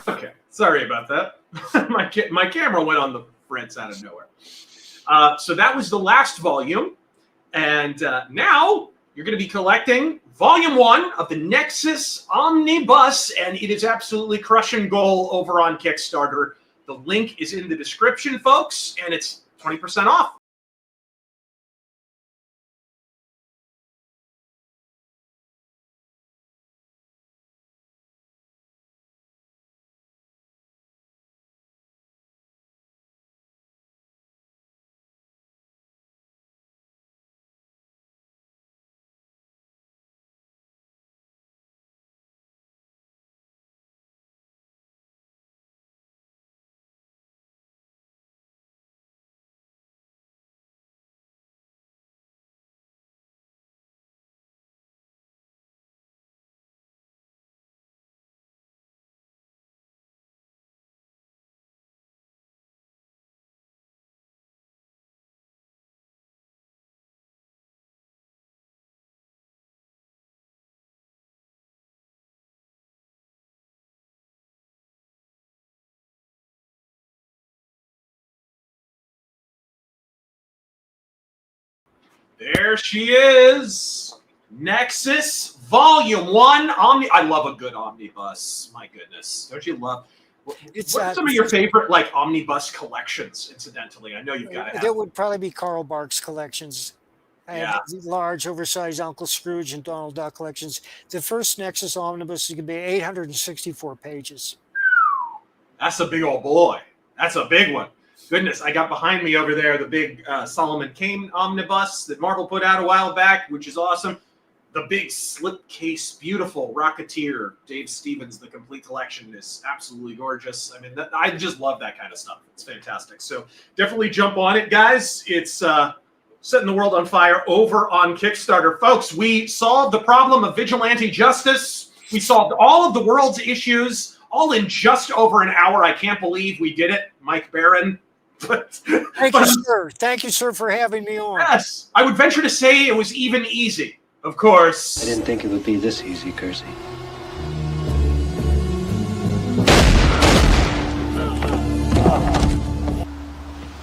Okay, sorry about that. my camera went on the fritz out of nowhere. So that was the last volume, and now you're going to be collecting Volume 1 of the Nexus Omnibus, and it is absolutely crushing goal over on Kickstarter. The link is in the description, folks, and it's 20% off. There she is. Nexus Volume 1 I love a good omnibus. My goodness. Don't you love what's some of your favorite like omnibus collections, incidentally? I know you've got to have. There would probably be Carl Barks collections. I have Yeah. large, oversized Uncle Scrooge and Donald Duck collections. The first Nexus omnibus is going to be 864 pages. That's a big old boy. That's a big one. Goodness, I got behind me over there the big Solomon Kane omnibus that Marvel put out a while back, which is awesome. The big slipcase, beautiful Rocketeer, Dave Stevens, the complete collection is absolutely gorgeous. I mean, I just love that kind of stuff. It's fantastic. So definitely jump on it, guys. It's setting the world on fire over on Kickstarter. Folks, we solved the problem of vigilante justice. We solved all of the world's issues, all in just over an hour. I can't believe we did it, Mike Barron. Thank you, sir. Thank you, sir, for having me on. Yes, I would venture to say it was even easy. Of course. I didn't think it would be this easy, Kersey.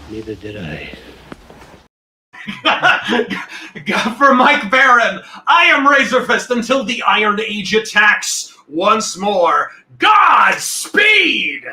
Neither did I. For Mike Barron, I am Razorfist until the Iron Age attacks once more. Godspeed!